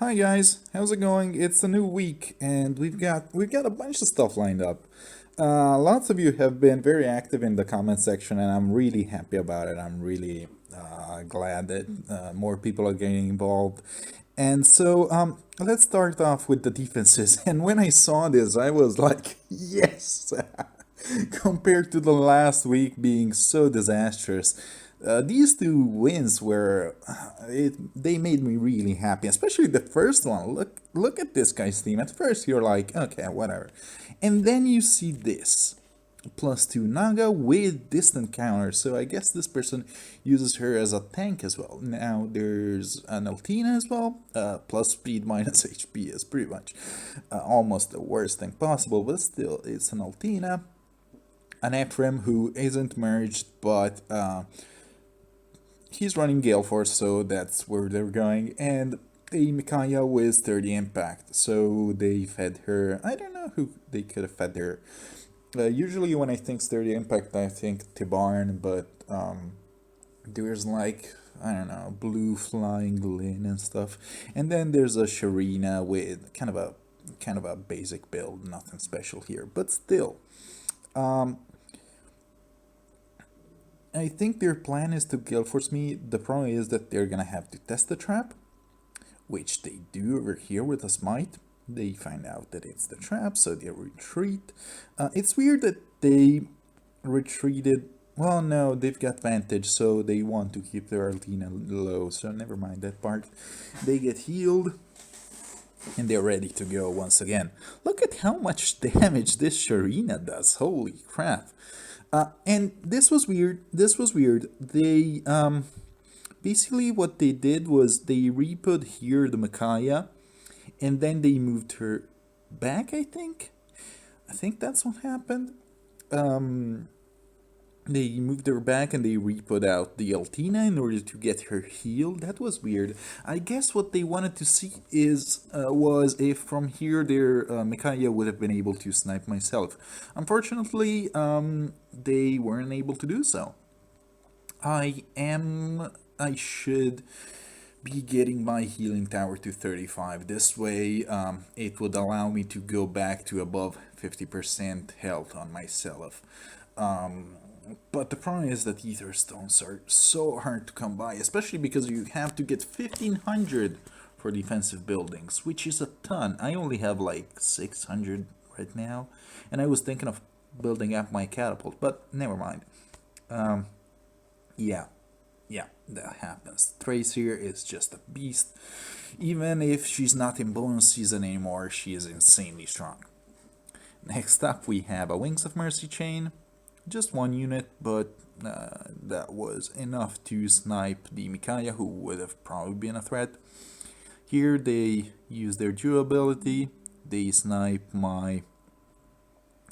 Hi guys, how's it going? It's a new week and we've got a bunch of stuff lined up. Lots of you have been very active in the comment section and I'm really happy about it. I'm really glad that more people are getting involved. And so let's start off with the defenses. And when I saw this, I was like, yes! Compared to the last week being so disastrous. These two wins they made me really happy, especially the first one. Look at this guy's team. At first you're like, okay, whatever. And then you see this. +2 Naga with distant counter, so I guess this person uses her as a tank as well. Now there's an Altina as well, plus speed minus HP is pretty much almost the worst thing possible, but still it's an Altina. An Ephraim who isn't merged, but he's running Gale Force, so that's where they're going. And a Micaiah with 30 impact, so they fed her. I don't know who they could have fed her. Usually when I think 30 impact, I think Tibarn, but there's like, I don't know, blue flying Lin and stuff. And then there's a Sharina with kind of a basic build, nothing special here, but still. I think their plan is to Gale Force me. The problem is that they're gonna have to test the trap, which they do over here with a smite. They find out that it's the trap, so they retreat. It's weird that they retreated. Well, no, they've got vantage, so they want to keep their Altina low, so never mind that part. They get healed, and they're ready to go once again. Look at how much damage this Sharina does. Holy crap. And this was weird. They, basically what they did was they re-put here the Micaiah, and then they moved her back, I think. I think that's what happened. They moved her back and they re-put out the Altina in order to get her healed. That was weird. I guess what they wanted to see was if from here their Micaiah would have been able to snipe myself. Unfortunately, they weren't able to do so. I should be getting my healing tower to 35. This way, it would allow me to go back to above 50% health on myself. But the problem is that Aether stones are so hard to come by, especially because you have to get 1500 for defensive buildings, which is a ton. I only have like 600 right now, and I was thinking of building up my catapult, but never mind. Yeah, yeah, that happens. Trace here is just a beast. Even if she's not in bonus season anymore, she is insanely strong. Next up, we have a Wings of Mercy chain. Just one unit, but that was enough to snipe the Micaiah, who would have probably been a threat. Here they use their durability. They snipe my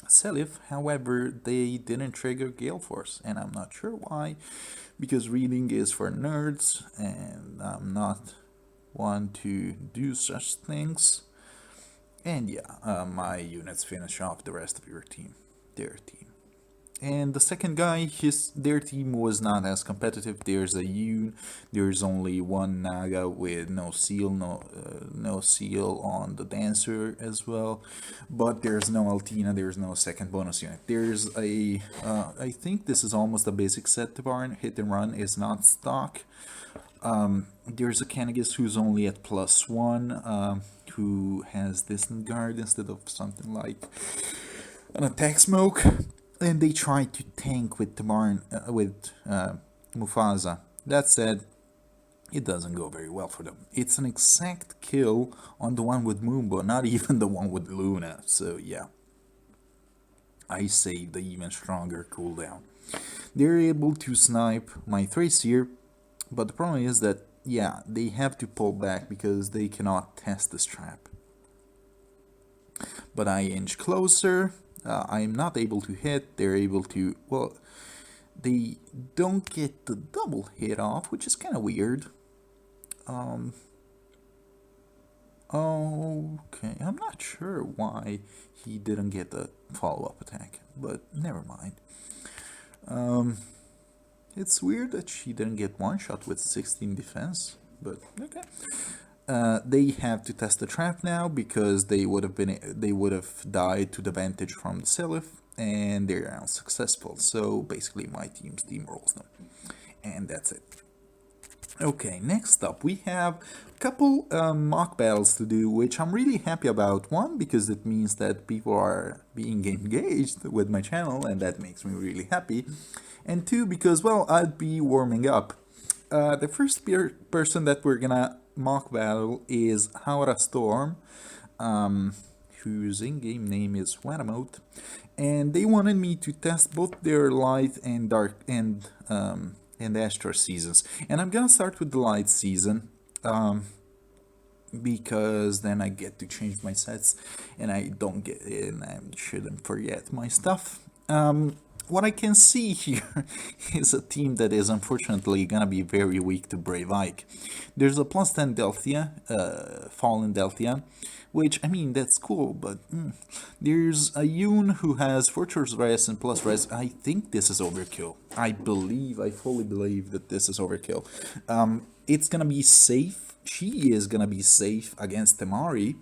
Selif, however, they didn't trigger Gale Force, and I'm not sure why, because reading is for nerds, and I'm not one to do such things. And yeah, my units finish off the rest of their team. And the second guy, their team was not as competitive. There's a Yoon, there's only one Naga with no seal, no seal on the dancer as well. But there's no Altina, there's no second bonus unit. There's I think this is almost a basic set to barn. Hit and run is not stock. There's a Canagus who's only at +1, who has distant guard instead of something like an attack smoke. And they try to tank with Mufasa. That said, it doesn't go very well for them. It's an exact kill on the one with Moomba, not even the one with Luna. So yeah, I saved the even stronger cooldown. They're able to snipe my Thracier, but the problem is that, yeah, they have to pull back because they cannot test this trap. But I inch closer. I am not able to hit. They're able to, well, they don't get the double hit off, which is kind of weird. Okay, I'm not sure why he didn't get the follow-up attack, but never mind. It's weird that she didn't get one shot with 16 defense, but okay. They have to test the trap now because they would have died to the vantage from the Silith, and they're unsuccessful. So basically, my team steamrolls them, and that's it. Okay, next up we have a couple mock battles to do, which I'm really happy about. One, because it means that people are being engaged with my channel, and that makes me really happy. And two, because, well, I'd be warming up. The first person that we're gonna mock battle is Haora Storm, whose in-game name is Wanamote, and they wanted me to test both their light and dark and Astra seasons. And I'm gonna start with the light season, because then I get to change my sets, and I don't get and I shouldn't forget my stuff. What I can see here is a team that is unfortunately gonna be very weak to Brave Ike. There's a plus 10 Delthia, Fallen Delthia, which, I mean, that's cool, but there's a Yoon who has Fortress Rest and plus Rest. I think this is overkill. I fully believe that this is overkill. It's gonna be safe. She is gonna be safe against Temari,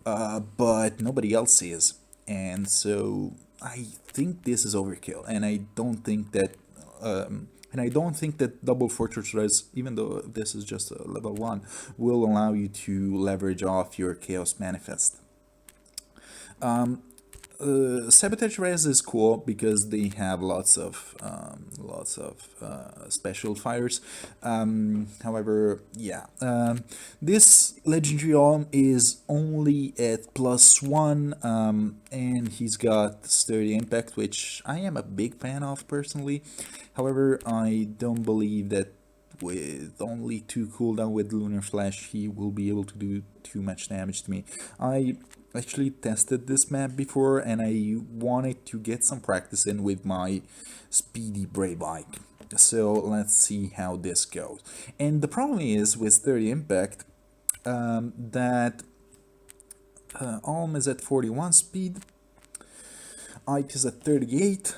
but nobody else is. And so I think this is overkill, and I don't think that double Fortress Res, even though this is just a level 1, will allow you to leverage off your Chaos Manifest. Sabotage Res is cool because they have lots of special fires. However, yeah, this legendary arm is only at +1, and he's got sturdy impact, which I am a big fan of personally. However, I don't believe that with only 2 cooldown with Lunar Flash he will be able to do too much damage to me. I actually tested this map before, and I wanted to get some practice in with my speedy Brave Ike. So let's see how this goes. And the problem is with 30 impact, that Alm is at 41 speed, Ike is at 38,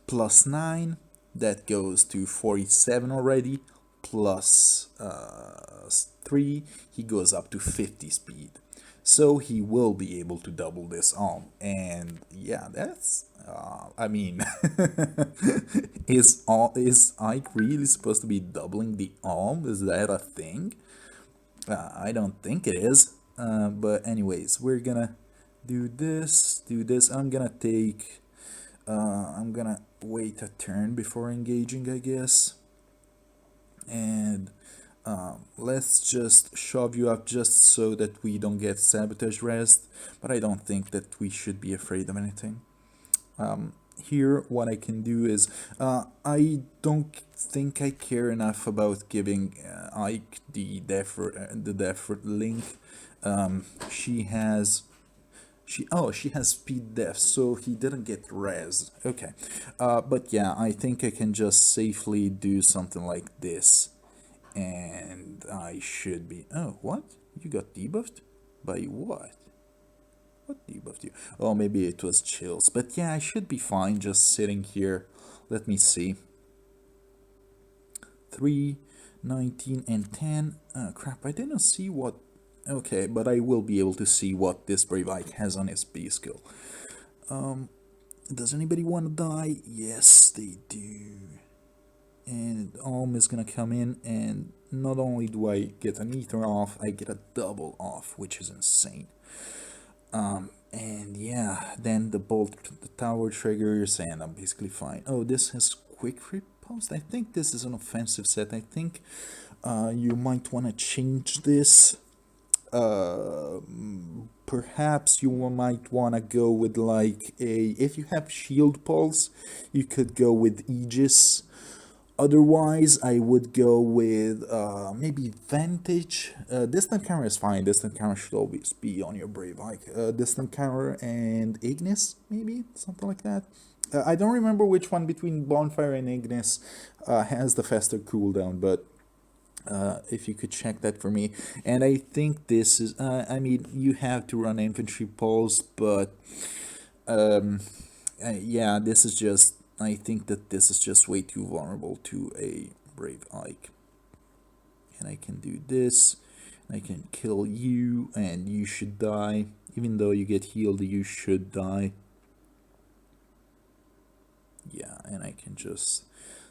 plus 9, that goes to 47 already, plus 3, he goes up to 50 speed. So he will be able to double this Alm, and yeah, that's I mean, is Ike really supposed to be doubling the Alm? Is that a thing? I don't think it is. But anyways, we're gonna do this. I'm gonna wait a turn before engaging, I guess. And let's just shove you up just so that we don't get sabotage rest, but I don't think that we should be afraid of anything. Here, what I can do is, I don't think I care enough about giving Ike the death link. She has speed def, so he didn't get res. Okay, but yeah, I think I can just safely do something like this, and I should be. Oh, what? You got debuffed? By what? What debuffed you? Oh, maybe it was chills. But yeah, I should be fine just sitting here. Let me see. 3, 19, and 10. Oh, crap, I didn't see what... Okay, but I will be able to see what this Brave Ike has on his B skill. Does anybody want to die? Yes, they do. And Alm is gonna come in, and not only do I get an Aether off, I get a double off, which is insane. And yeah, then the tower triggers, and I'm basically fine. Oh, this has quick riposte. I think this is an offensive set. I think you might want to change this. Perhaps you might want to go with like if you have shield pulse, you could go with Aegis. Otherwise, I would go with maybe Vantage. Distant Camera is fine. Distant Camera should always be on your Brave Ike. Distant Camera and Ignis, maybe? Something like that. I don't remember which one between Bonfire and Ignis has the faster cooldown, but if you could check that for me. And I think this is... I mean, you have to run Infantry Pulse, but... yeah, this is just... I think that this is just way too vulnerable to a Brave Ike. And I can do this. I can kill you and you should die. Even though you get healed, you should die. Yeah, and I can just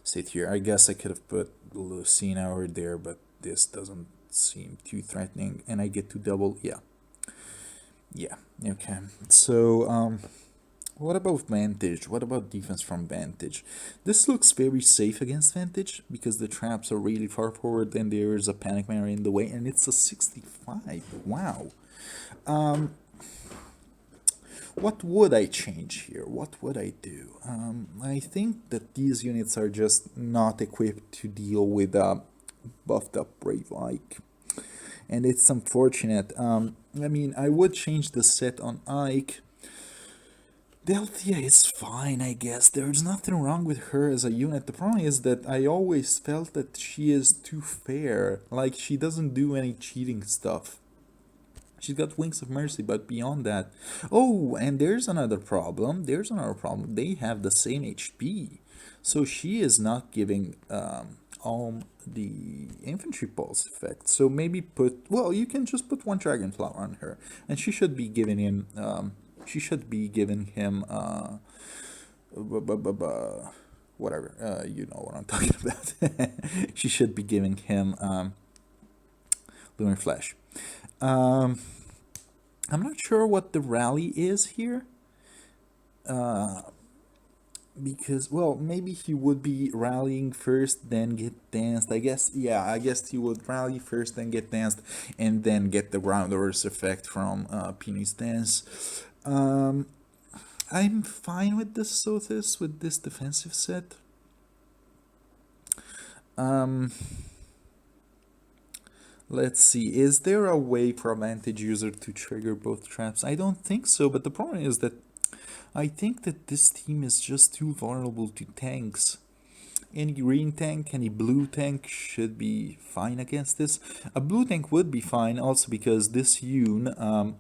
sit here. I guess I could have put Lucina over there, but this doesn't seem too threatening. And I get to double, yeah. Yeah, okay. So, what about Vantage? What about defense from Vantage? This looks very safe against Vantage because the traps are really far forward and there's a Panic Mary in the way, and it's a 65. Wow. What would I change here? What would I do? I think that these units are just not equipped to deal with a buffed up Brave Ike. And it's unfortunate. I mean, I would change the set on Ike. Delthea is fine, I guess. There's nothing wrong with her as a unit. The problem is that I always felt that she is too fair. Like, she doesn't do any cheating stuff. She's got Wings of Mercy, but beyond that... Oh, and there's another problem. They have the same HP. So she is not giving all the infantry pulse effect. So maybe put... Well, you can just put one Dragonflower on her. And she should be giving him... whatever. You know what I'm talking about. She should be giving him Lunar Flash. I'm not sure what the rally is here. Because, well, maybe he would be rallying first, then get danced. I guess he would rally first, then get danced, and then get the Grounders effect from Peony's dance. I'm fine with this Sothis, with this defensive set. Let's see, is there a way for a Vantage user to trigger both traps? I don't think so, but the problem is that I think that this team is just too vulnerable to tanks. Any green tank, any blue tank should be fine against this. A blue tank would be fine also because this Yoon,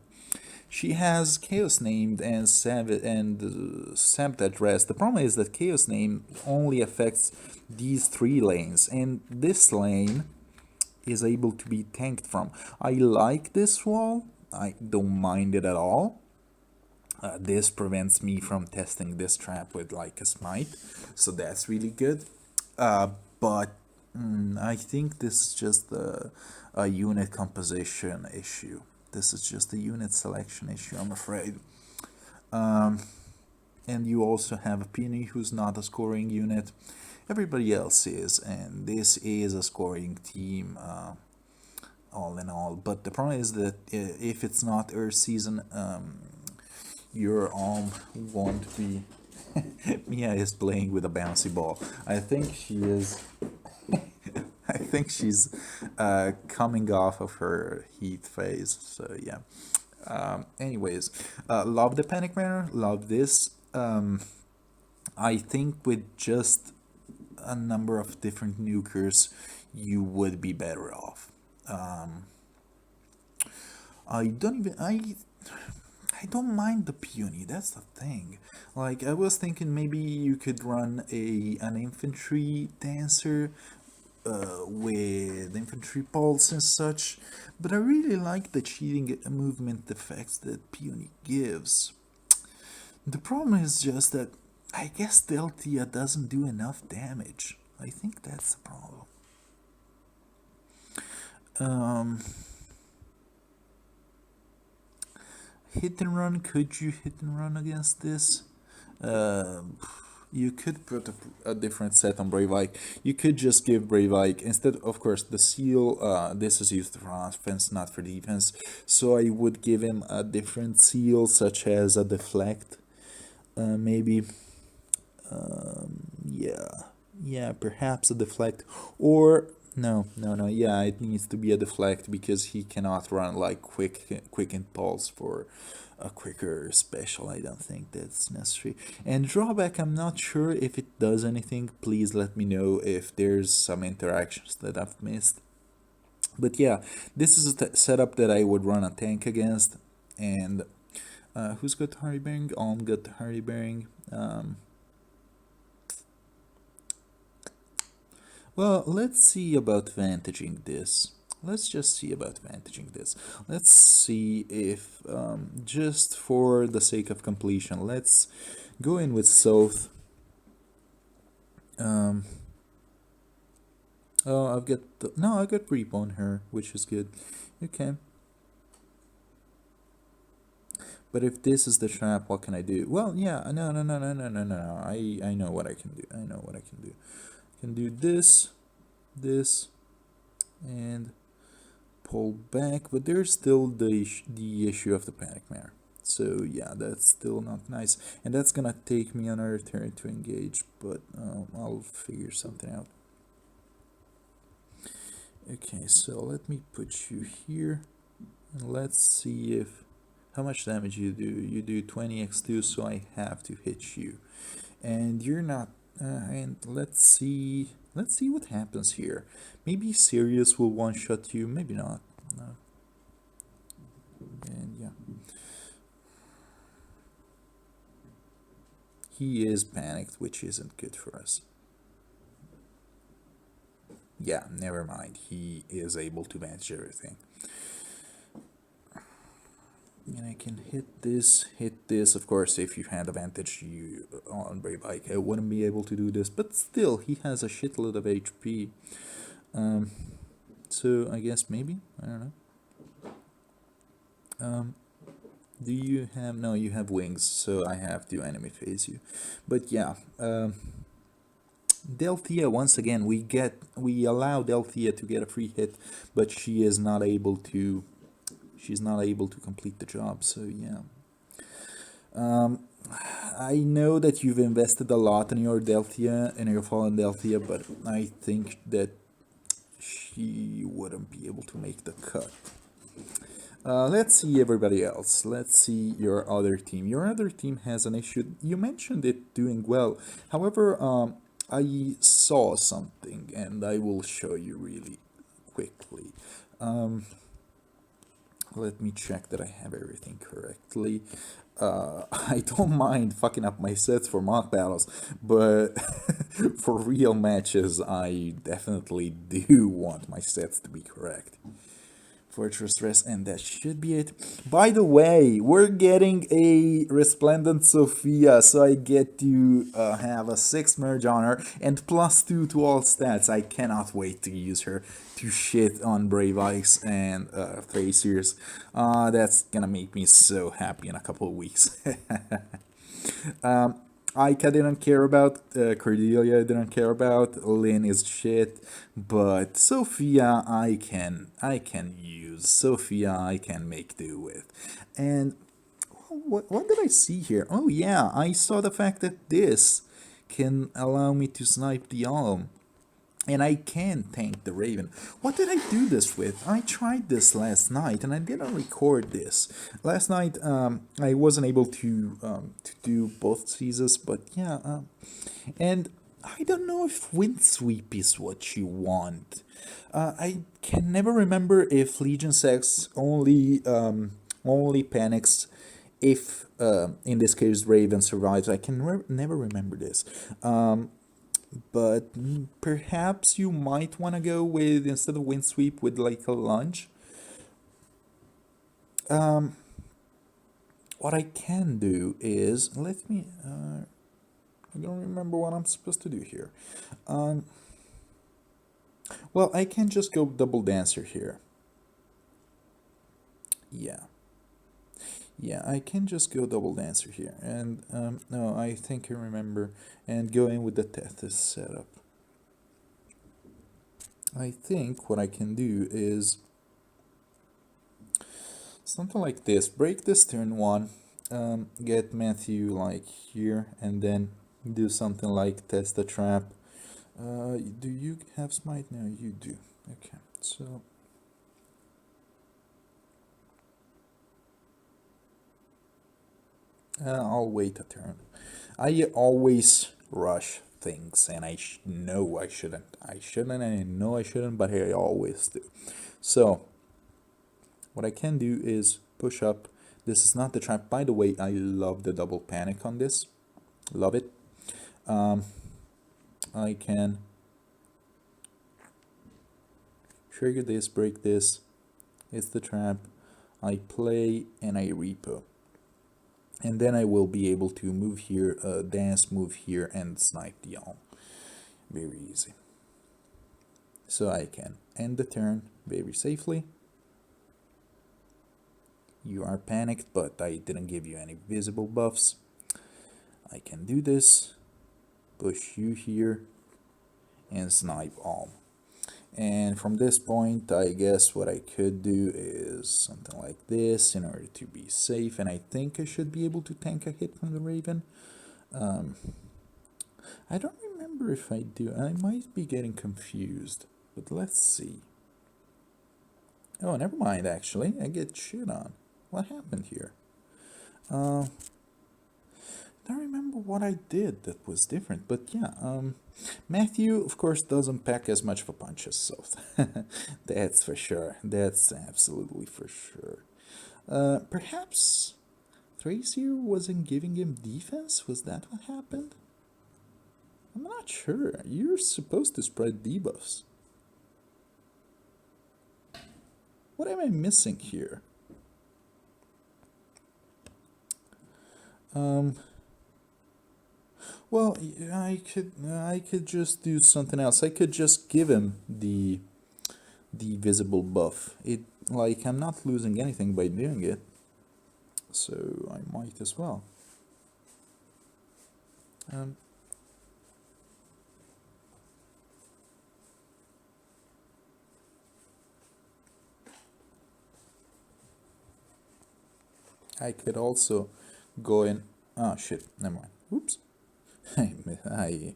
she has Chaos Named and Sabotage Rest. The problem is that Chaos Named only affects these 3 lanes, and this lane is able to be tanked from. I like this wall. I don't mind it at all. This prevents me from testing this trap with like a smite, so that's really good. But I think this is just a unit composition issue. This is just a unit selection issue, I'm afraid. And you also have a Peony who's not a scoring unit. Everybody else is, and this is a scoring team, all in all. But the problem is that if it's not Earth season, your arm won't be... Mia is playing with a bouncy ball. I think she is... I think she's coming off of her heat phase, so yeah. Anyways, love the Panic Manor, love this. I think with just a number of different nukers, you would be better off. I don't mind the Peony, that's the thing. Like, I was thinking maybe you could run an infantry dancer with infantry pulse and such, but I really like the cheating movement effects that Peony gives. The problem is just that I guess Deltia doesn't do enough damage. I think that's the problem. Hit and run, could you hit and run against this? You could put a different set on Brave Ike. You could just give Brave Ike, instead, of course, the seal, this is used for offense, not for defense. So I would give him a different seal, such as a deflect, maybe. Yeah, perhaps a deflect, or no, yeah, it needs to be a deflect because he cannot run like quick impulse for a quicker special. I don't think that's necessary. And drawback, I'm not sure if it does anything. Please let me know if there's some interactions that I've missed. But yeah, this is a setup that I would run a tank against. And who's got Hardy Bearing? Alm got the Hardy Bearing. Well, let's see about vantaging this. let's just see about vantaging this. Let's see if, just for the sake of completion, let's go in with South. Oh, I've got no, I got Reap on her, which is good. Okay. But if this is the trap, what can I do? Well, yeah, no. I know what I can do. I know what I can do. I can do this, this, and pull back, but there's still the issue of the panic mare. So yeah, that's still not nice, and that's gonna take me another turn to engage, but I'll figure something out. Okay, so let me put you here, and let's see if how much damage you do. You do 20x2, so I have to hit you, and you're not. And let's see what happens here. Maybe Sirius will one-shot you, maybe not. No. And yeah, he is panicked, which isn't good for us. Yeah, never mind. He is able to manage everything. And I can hit this. Of course, if you had advantage you on Brave Bike, I wouldn't be able to do this. But still, he has a shitload of HP. So I guess maybe, I don't know. Do you have, no, you have wings, so I have to enemy phase you. But yeah, Delthea, once again, we allow Delthea to get a free hit, but she's not able to complete the job. So yeah, I know that you've invested a lot in your Delthea, in your fallen Delthea, but I think that she wouldn't be able to make the cut. Let's see everybody else. Let's see your other team. Your other team has an issue. You mentioned it doing well. However, I saw something, and I will show you really quickly. Let me check that I have everything correctly. I don't mind fucking up my sets for mock battles, but for real matches, I definitely do want my sets to be correct. Fortress Rest, and that should be it. By the way, we're getting a Resplendent Sophia, so I get to have a 6 merge on her and +2 to all stats. I cannot wait to use her to shit on Brave Ice and Thrasiers. That's gonna make me so happy in a couple of weeks. Aika didn't care about, Cordelia didn't care about, Lynn is shit, but Sophia I can use, Sophia I can make do with. And what did I see here? Oh yeah, I saw the fact that this can allow me to snipe the Alm, and I can tank the Raven. What did I do this with? I tried this last night, and I didn't record this. Last night, I wasn't able to do both seasons, but yeah, and I don't know if Windsweep is what you want. I can never remember if Legion Sex only panics if, in this case, Raven survives. I can never remember this. But perhaps you might want to go with, instead of Windsweep, with like a Lunge. What I can do is, let me, I don't remember what I'm supposed to do here. Well, I can just go double dancer here. Yeah. Yeah, I can just go double dancer here. And, no, I think I remember. And go in with the Tethys setup. I think what I can do is something like this. Break this turn 1, get Matthew like here, and then do something like test the trap. Do you have smite? No, you do. Okay, so I'll wait a turn. I always rush things, and I know I shouldn't. I shouldn't, and I know I shouldn't, but I always do. So what I can do is push up. This is not the trap. By the way, I love the double panic on this. Love it. I can trigger this, break this, it's the trap, I play and I repo. And then I will be able to move here, dance, move here, and snipe the Alm. Very easy. So I can end the turn very safely. You are panicked, but I didn't give you any visible buffs. I can do this, push you here, and snipe Alm. And from this point, I guess what I could do is something like this in order to be safe, and I think I should be able to tank a hit from the Raven. I don't remember if I do. I might be getting confused, but let's see. Oh, never mind, actually. I get shit on. What happened here? I don't remember what I did that was different, but yeah, Matthew, of course, doesn't pack as much of a punch as Soth. That's for sure. That's absolutely for sure. Perhaps Thracier wasn't giving him defense? Was that what happened? I'm not sure. You're supposed to spread debuffs. What am I missing here? Well, I could just do something else. I could just give him the visible buff. Like, I'm not losing anything by doing it, so I might as well. I could also go in. Oh shit! Never mind. Oops. I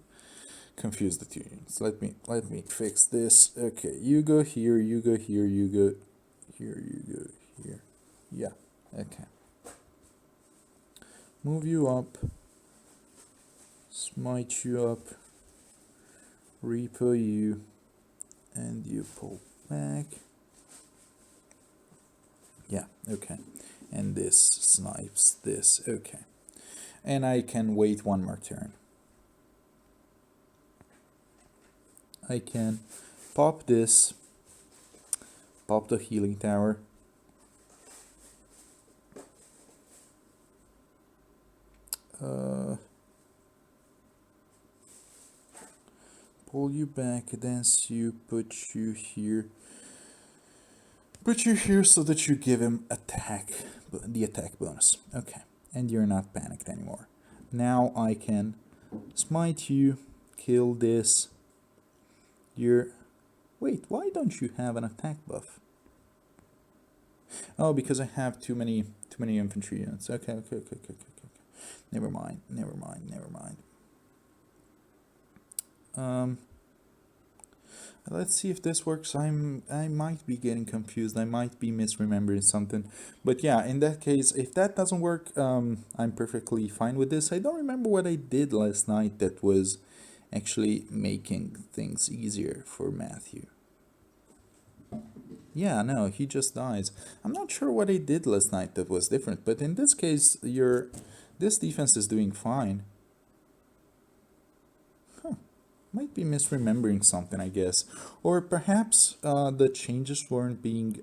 confused the two units. Let me fix this. Okay, you go here. You go here. You go here. You go here. Yeah. Okay. Move you up. Smite you up. Repo you, and you pull back. Yeah. Okay. And this snipes this. Okay. And I can wait one more turn. I can pop this, pop the healing tower, pull you back, dance you, put you here so that you give him the attack bonus. Okay, and you're not panicked anymore. Now I can smite you, kill this. Wait, why don't you have an attack buff? Oh, because I have too many infantry units. Okay. Never mind. Let's see if this works. I might be getting confused. I might be misremembering something. But yeah, in that case, if that doesn't work, I'm perfectly fine with this. I don't remember what I did last night that was actually making things easier for Matthew. Yeah, no, he just dies. I'm not sure what I did last night that was different, but in this case, this defense is doing fine. Huh. Might be misremembering something, I guess. Or perhaps the changes weren't being...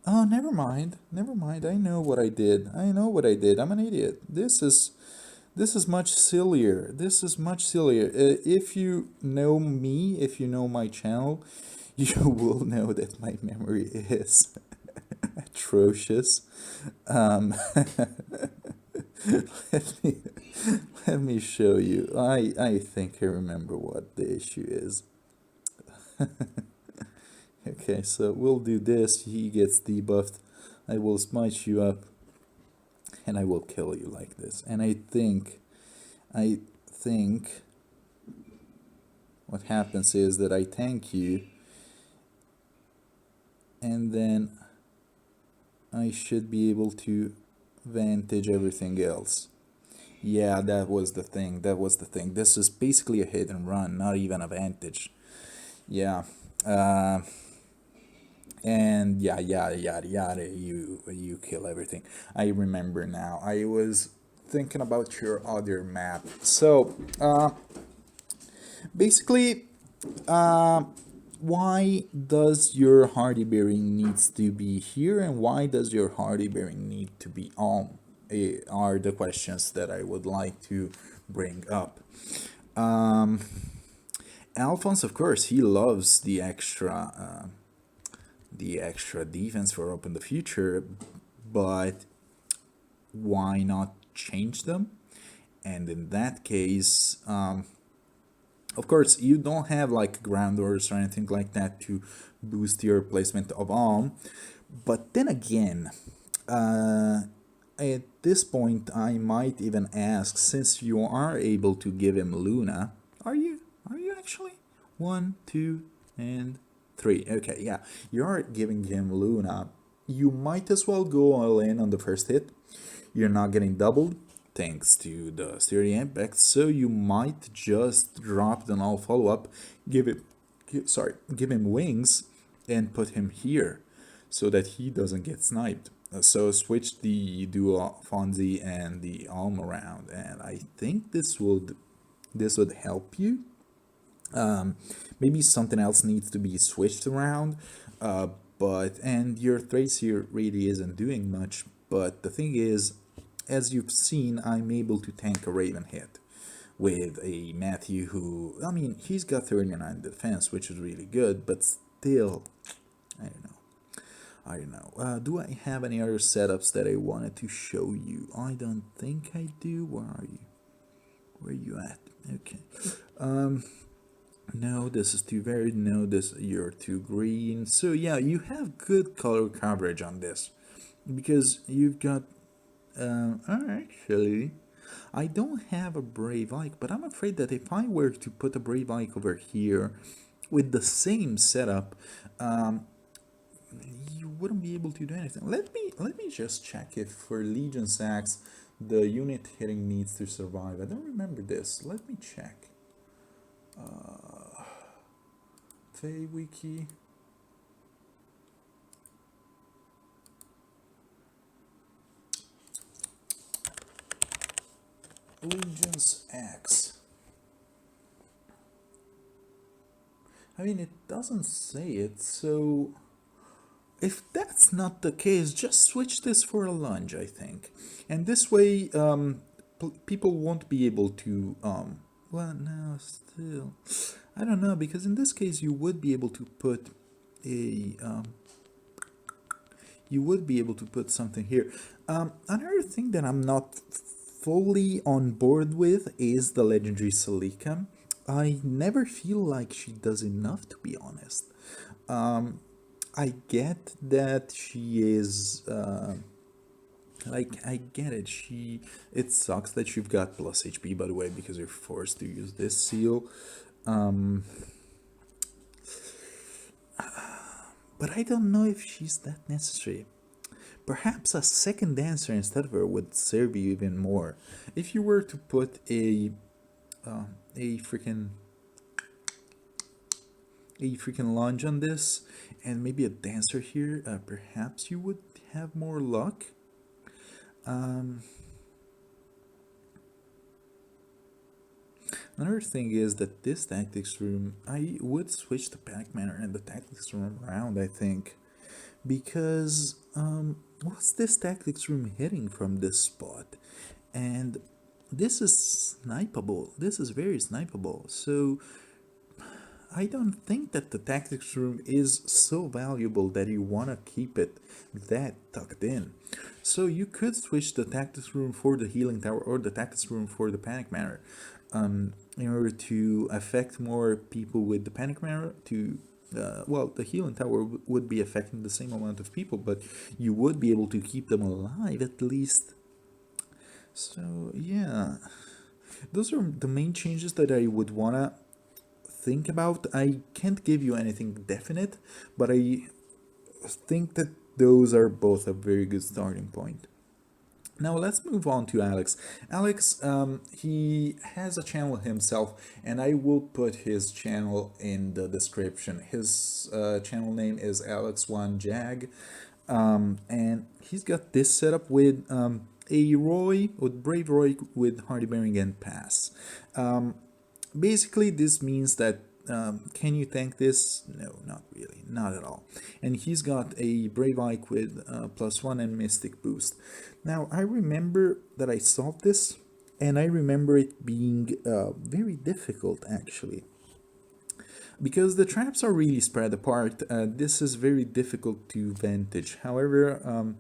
Oh, never mind. I know what I did. I'm an idiot. This is much sillier. If you know me, if you know my channel, you will know that my memory is atrocious. Let me show you. I think I remember what the issue is. Okay, so we'll do this. He gets debuffed. I will smite you up, and I will kill you like this. And I think what happens is that I tank you, and then I should be able to vantage everything else. Yeah, that was the thing. This is basically a hit and run, not even a vantage. Yeah. And yada, you kill everything. I remember now. I was thinking about your other map. So, basically, why does your hardy bearing needs to be here, and why does your hardy bearing need to be on? Are the questions that I would like to bring up. Alphonse, of course, he loves the extra defense for Open the Future, but why not change them? And in that case, of course, you don't have like ground doors or anything like that to boost your placement of Alm. But then again, at this point, I might even ask, since you are able to give him Luna, are you? Are you actually? 1, 2, and 3. Okay, yeah, you're giving him Luna. You might as well go all in on the first hit. You're not getting doubled thanks to the sturdy impact, so you might just drop the null follow-up, give him wings, and put him here so that he doesn't get sniped. So switch the duo Fonzie and the Alm around, and I think this would help you. Maybe something else needs to be switched around, and your Thrace here really isn't doing much. But the thing is, as you've seen, I'm able to tank a Raven hit with a Matthew who, I mean, he's got 39 defense, which is really good, but still, I don't know. Do I have any other setups that I wanted to show you? I don't think I do. Where are you? Where are you at? Okay. No, this is too varied. No, you're too green. So yeah, you have good color coverage on this because you've got. Actually, I don't have a Brave Ike, but I'm afraid that if I were to put a Brave Ike over here with the same setup, you wouldn't be able to do anything. Let me just check if for Legion Sacks the unit hitting needs to survive. I don't remember this. Let me check. Wiki. Legion's X. I mean, it doesn't say it, so if that's not the case, just switch this for a Lunge, I think. And this way, people won't be able to, well, no, still, I don't know, because in this case, you would be able to put a, something here. Another thing that I'm not fully on board with is the legendary Salika. I never feel like she does enough, to be honest. I get that she is I get it. It sucks that you've got plus HP, by the way, because you're forced to use this seal. But I don't know if she's that necessary. Perhaps a second dancer instead of her would serve you even more. If you were to put a freaking Lunge on this and maybe a dancer here, perhaps you would have more luck. Another thing is that this tactics room, I would switch the panic manner and the tactics room around, I think, because what's this tactics room hitting from this spot? And this is snipeable. This is very snipeable. So I don't think that the tactics room is so valuable that you want to keep it that tucked in. So you could switch the tactics room for the healing tower or the tactics room for the panic manor, in order to affect more people with the panic manor. The healing tower would be affecting the same amount of people, but you would be able to keep them alive at least. So yeah, those are the main changes that I would wanna think about. I can't give you anything definite, but I think that those are both a very good starting point. Now let's move on to Alex. Alex, he has a channel himself, and I will put his channel in the description. His channel name is Alex1Jag, and he's got this setup with a Roy, with Brave Roy with Hardy Bearing and Pass. Basically, this means that can you tank this? No, not really, not at all. And he's got a Brave Ike with +1 and Mystic Boost. Now, I remember that I solved this, and I remember it being very difficult actually. Because the traps are really spread apart, this is very difficult to vantage. However,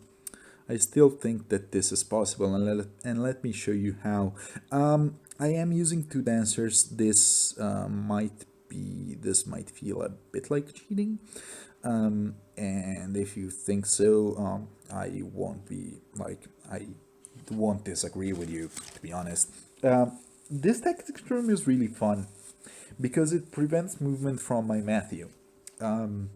I still think that this is possible, and let me show you how. I am using two dancers. This might feel a bit like cheating, and if you think so, I won't disagree with you, to be honest. This tactic room is really fun because it prevents movement from my Matthew. And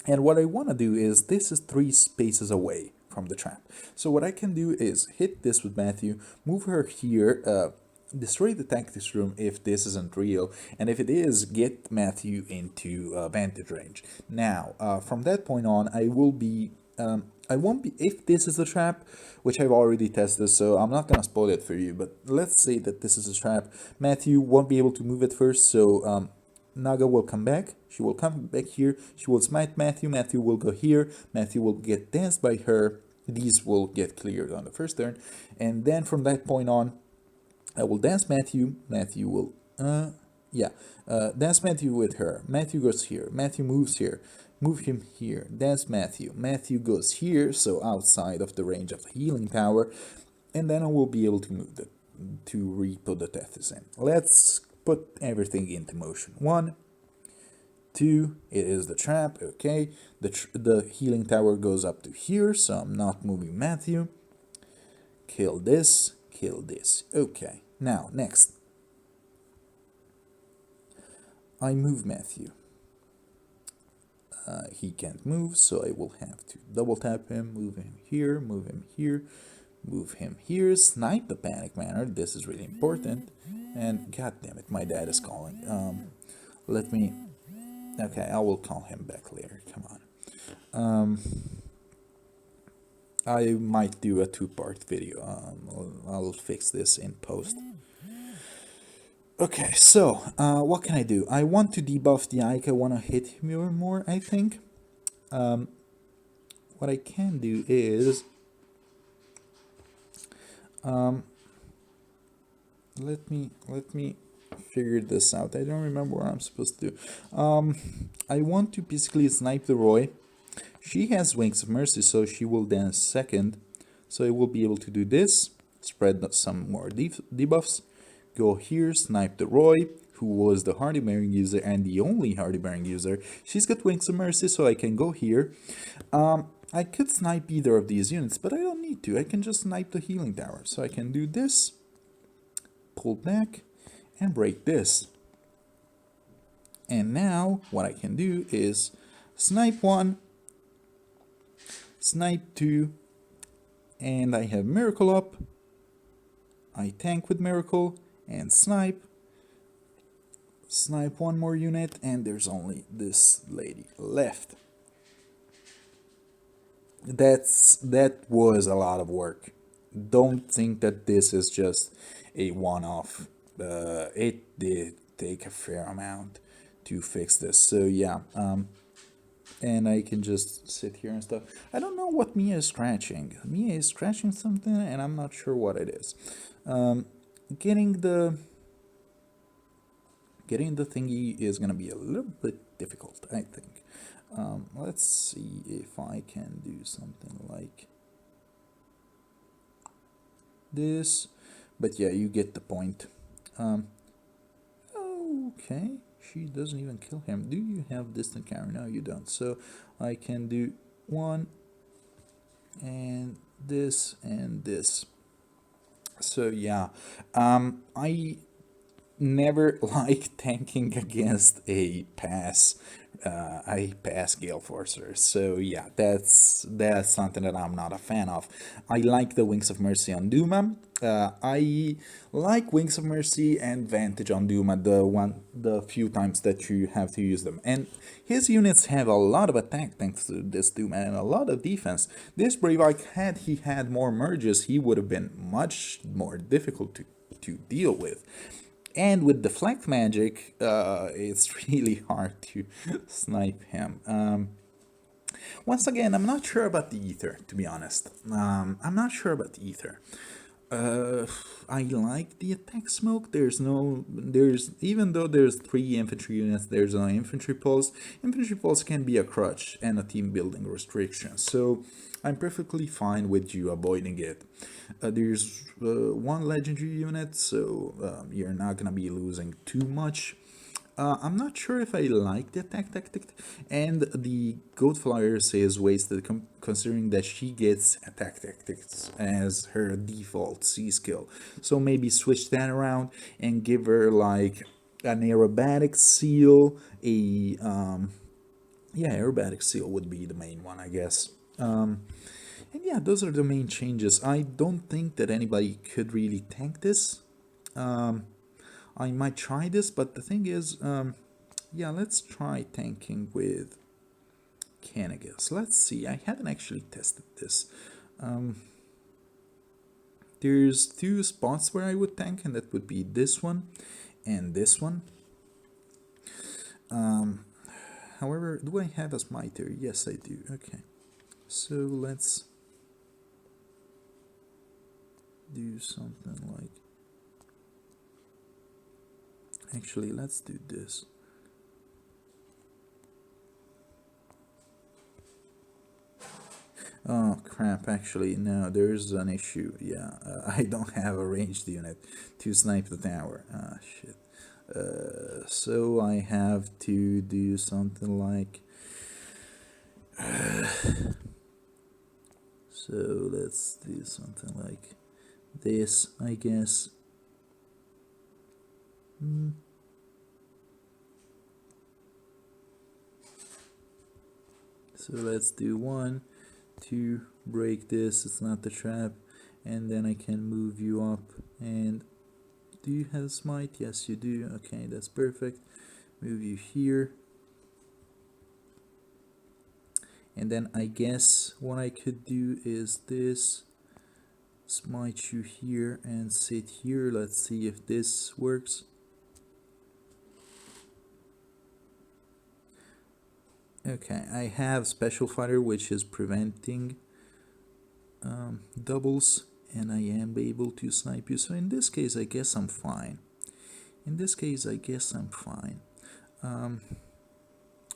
what I want to do is, this is 3 spaces away from the trap. So what I can do is hit this with Matthew, move her here, destroy the tactics room if this isn't real, and if it is, get Matthew into vantage range. Now, from that point on, I won't be, if this is a trap, which I've already tested, so I'm not gonna spoil it for you, but let's say that this is a trap, Matthew won't be able to move at first, so Naga will come back, she will come back here, she will smite Matthew, Matthew will go here, Matthew will get danced by her, these will get cleared on the first turn, and then from that point on, I will dance Matthew, Matthew will, dance Matthew with her, Matthew goes here, Matthew moves here, move him here, dance Matthew, Matthew goes here, so outside of the range of the healing tower, and then I will be able to move to re-put the Tethys in. Let's put everything into motion. 1, 2, it is the trap, okay. The healing tower goes up to here, so I'm not moving Matthew. Kill this, okay. Now, next. I move Matthew. He can't move, so I will have to double tap him, move him here, move him here, move him here, snipe the Panic Manor, this is really important, and god damn it, my dad is calling. Okay, I will call him back later, come on. I might do a 2-part video, I'll fix this in post. Okay, so, what can I do? I want to debuff the Ike, I want to hit him more, I think. What I can do is, let me figure this out. I don't remember what I'm supposed to do. I want to basically snipe the Roy. She has Wings of Mercy, so she will dance second. So I will be able to do this, spread some more debuffs, go here, snipe the Roy, who was the Hardy Bearing user and the only Hardy Bearing user. She's got Wings of Mercy, so I can go here. I could snipe either of these units, but I don't need to. I can just snipe the healing tower. So I can do this, pull back, and break this. And now, what I can do is snipe 1, snipe 2, and I have Miracle up. I tank with Miracle, and snipe 1 more unit, and there's only this lady left. That was a lot of work. Don't think that this is just a one-off. It did take a fair amount to fix this. So yeah, and I can just sit here and stuff. I don't know what Mia is scratching. Mia is scratching something, and I'm not sure what it is. Getting the thingy is gonna be a little bit difficult, I think. Let's see if I can do something like this, but yeah, you get the point. Okay, she doesn't even kill him. Do you have distant carry? No, you don't. So I can do 1 and this and this. So yeah, I never like tanking against a pass I pass Gale Forcer. So yeah, that's something that I'm not a fan of. I like the Wings of Mercy on Duma. I like Wings of Mercy and Vantage on Duma, the few times that you have to use them. And his units have a lot of attack thanks to this Duma and a lot of defense. This Brave Arc, had he had more merges, he would have been much more difficult to deal with. And with deflect magic, it's really hard to snipe him. Once again, I'm not sure about the Aether, to be honest. I'm not sure about the Aether. Uh, I like the attack smoke. There's even though there's 3 infantry units, there's no infantry pulse. Infantry pulse can be a crutch and a team building restriction. So I'm perfectly fine with you avoiding it. There's 1 legendary unit, so you're not gonna be losing too much. I'm not sure if I like the attack tactic, and the Goat Flyers is wasted considering that she gets attack tactics as her default C skill. So maybe switch that around and give her like an aerobatic seal. Aerobatic seal would be the main one, I guess. And yeah, those are the main changes. I don't think that anybody could really tank this. I might try this, but the thing is, yeah, let's try tanking with Canagus. Let's see, I haven't actually tested this. There's 2 spots where I would tank, and that would be this one and this one. However, do I have a smiter? Yes, I do. Okay, so let's do something like... Actually, let's do this. Oh crap, actually, no, there's an issue. Yeah, I don't have a ranged unit to snipe the tower. Ah, shit. So I have to do something like... So let's do something like this, I guess. So let's do 1, 2, break this, it's not the trap, and then I can move you up. And do you have smite? Yes, you do. Okay, that's perfect. Move you here. And then I guess what I could do is this. Smite you here and sit here. Let's see if this works. Okay, I have Special Fighter, which is preventing doubles, and I am able to snipe you. So in this case, I guess I'm fine. In this case, I guess I'm fine. Want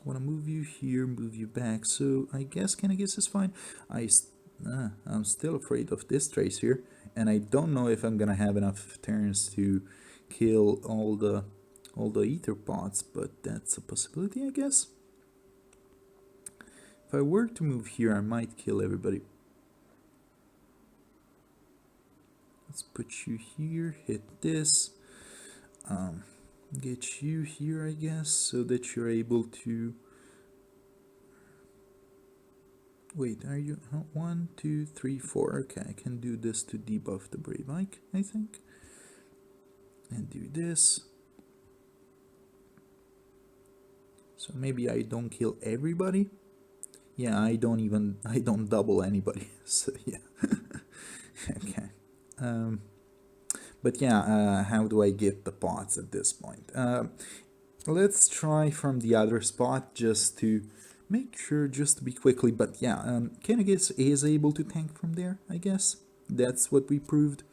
to move you here, move you back. So I guess Canagus is fine. I'm still afraid of this trace here, and I don't know if I'm gonna have enough turns to kill all the Aether pods, but that's a possibility, I guess. If I were to move here, I might kill everybody. Let's put you here, hit this, get you here, I guess, so that you're able to... Wait, are you... 1, 2, 3, 4. Okay, I can do this to debuff the Brave Ike, I think. And do this. So maybe I don't kill everybody. Yeah, I don't double anybody. So yeah. Okay. But yeah, how do I get the pots at this point? Let's try from the other spot just to make sure, just to be quickly. But yeah, Canagus is able to tank from there, I guess. That's what we proved.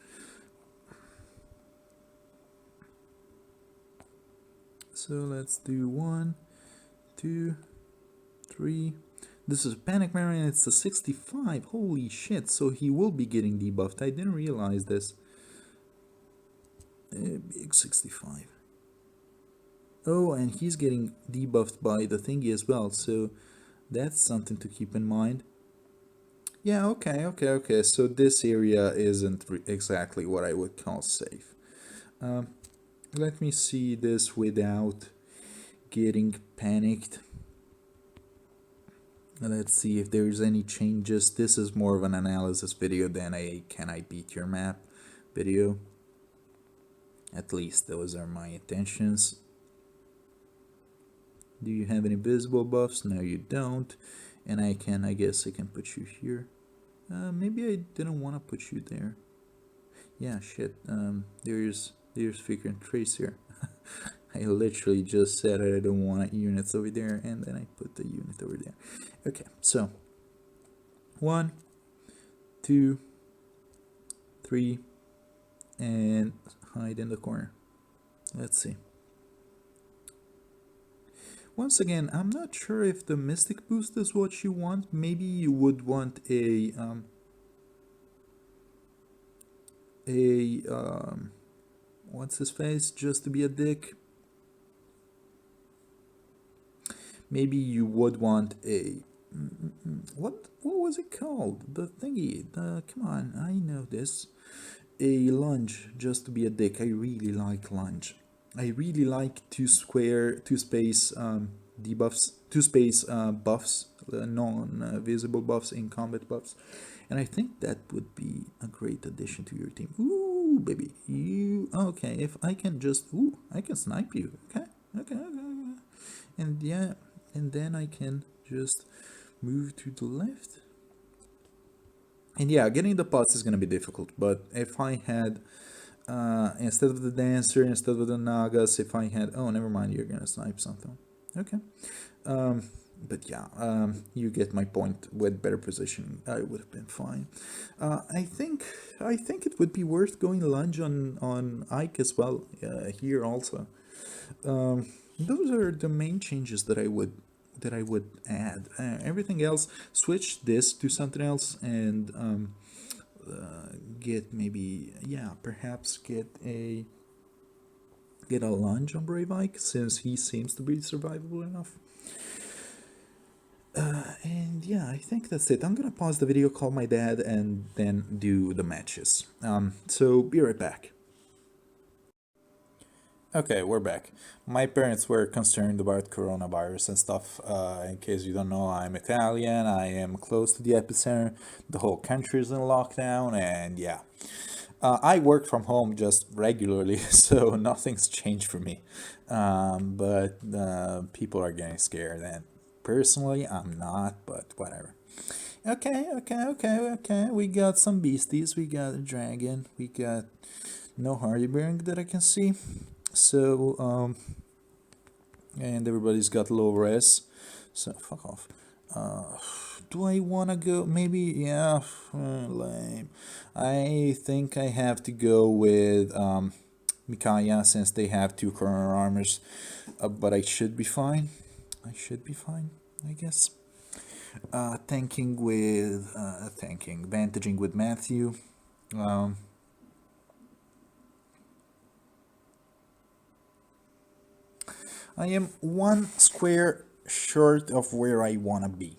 So let's do 1, 2, 3. This is Panic Marion, it's a 65. Holy shit, so he will be getting debuffed. I didn't realize this. Big 65. Oh, and he's getting debuffed by the thingy as well, so that's something to keep in mind. Yeah, okay. So this area isn't exactly what I would call safe. Let me see this without getting panicked. Let's see if there's any changes. This is more of an analysis video than a can I beat your map video. At least those are my intentions. Do you have any visible buffs? No, you don't. And I guess I can put you here. Maybe I didn't want to put you there. Yeah, shit. There's Figure and Trace here. I literally just said I don't want units over there, and then I put the unit over there. Okay, so 1, 2, 3, and hide in the corner. Let's see. Once again, I'm not sure if the Mystic boost is what you want. Maybe you would want a what's his face, just to be a dick. Maybe you would want a what was it called? The thingy. Come on, I know this. A Lunge, just to be a dick. I really like Lunge. I really like two space debuffs, two space buffs, non-visible buffs in combat buffs, and I think that would be a great addition to your team. Ooh, baby, you okay? If I can just, I can snipe you. Okay, and yeah, and then I can just move to the left. And yeah, getting the pots is gonna be difficult, but if I had instead of the dancer, instead of the nagas, if I had, oh, never mind, you're gonna snipe something. Okay. But yeah, you get my point. With better positioning, I would have been fine. I think it would be worth going Lunge on Ike as well here also. Those are the main changes that I would add. Everything else, switch this to something else, and get maybe, yeah, perhaps get a Lunge on Brave Ike, since he seems to be survivable enough. And yeah, I think that's it. I'm gonna pause the video, call my dad, and then do the matches. So be right back. Okay, we're back. My parents were concerned about coronavirus and stuff. In case you don't know, I'm Italian. I am close to the epicenter. The whole country is in lockdown, and yeah. I work from home just regularly, so nothing's changed for me. But people are getting scared, and personally, I'm not, but whatever. Okay. We got some beasties. We got a dragon. We got no Hardyberg that I can see. So, and everybody's got low res. So, fuck off. Do I want to go? Maybe, yeah, lame. I think I have to go with Mikaya, since they have 2 corner armors. But I should be fine. I guess. Vantaging with Matthew. I am 1 square short of where I want to be,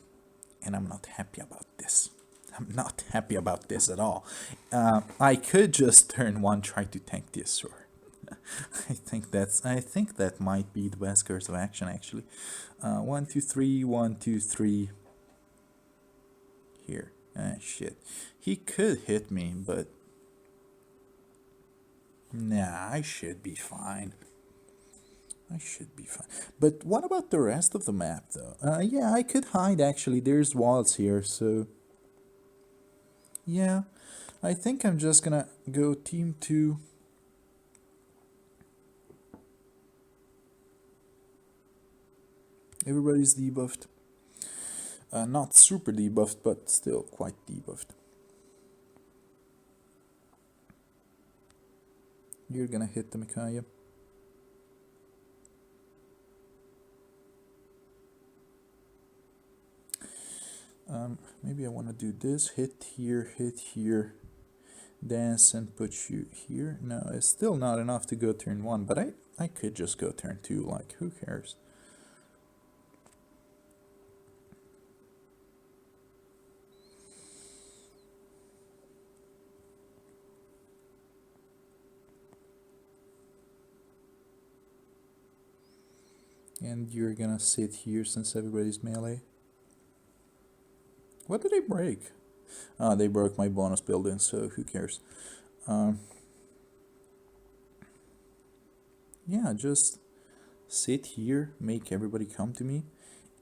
and I'm not happy about this. I'm not happy about this at all. I could just turn 1, try to tank this sword. I think that might be the best course of action, actually. 1, 2, 3, 1, 2, 3. Here. Shit. He could hit me, but nah, I should be fine. But what about the rest of the map, though? Yeah, I could hide, actually. There's walls here, so... yeah, I think I'm just gonna go team 2. Everybody's debuffed. Not super debuffed, but still quite debuffed. You're gonna hit the Micaiah. Maybe I want to do this. Hit here, dance, and put you here. No, it's still not enough to go turn 1, but I could just go turn 2, like, who cares? And you're gonna sit here since everybody's melee. What did they break? They broke my bonus building, so who cares? Yeah, just sit here, make everybody come to me,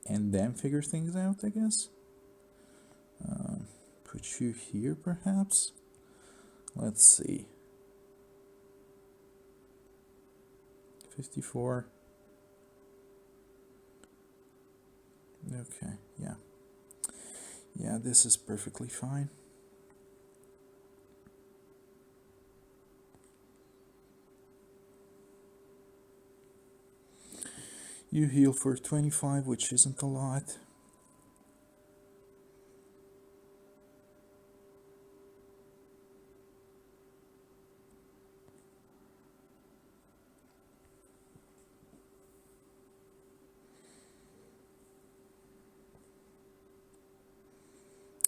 and then figure things out, I guess. Put you here, perhaps? Let's see. 54. Okay, yeah. Yeah, this is perfectly fine. You heal for 25, which isn't a lot.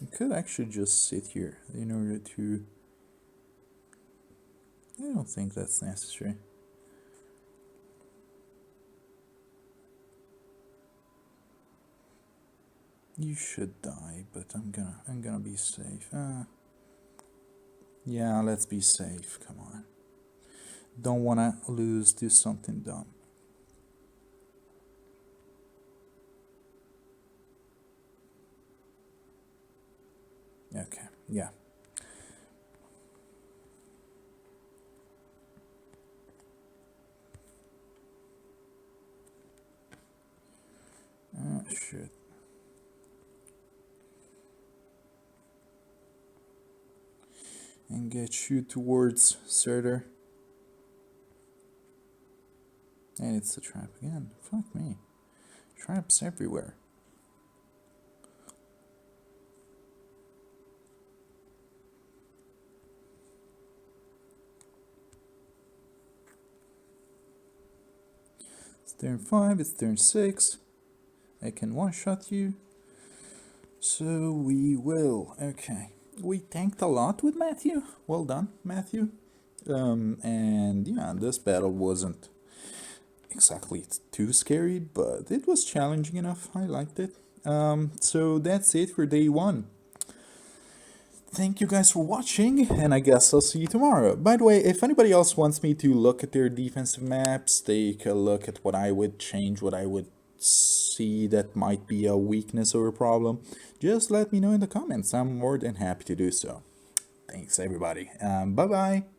I could actually just sit here in order to... I don't think that's necessary. You should die, but I'm gonna be safe. Yeah, let's be safe. Come on. Don't wanna lose to something dumb. Okay, yeah. Shit. And get you towards Surtur. And it's a trap again. Fuck me. Traps everywhere. It's turn 5, it's turn 6. I can one-shot you. So we will. Okay. We tanked a lot with Matthew. Well done, Matthew. And yeah, this battle wasn't exactly too scary, but it was challenging enough. I liked it. So that's it for day 1. Thank you guys for watching, and I guess I'll see you tomorrow. By the way, if anybody else wants me to look at their defensive maps, take a look at what I would change, what I would see that might be a weakness or a problem, just let me know in the comments. I'm more than happy to do so. Thanks, everybody. Bye-bye.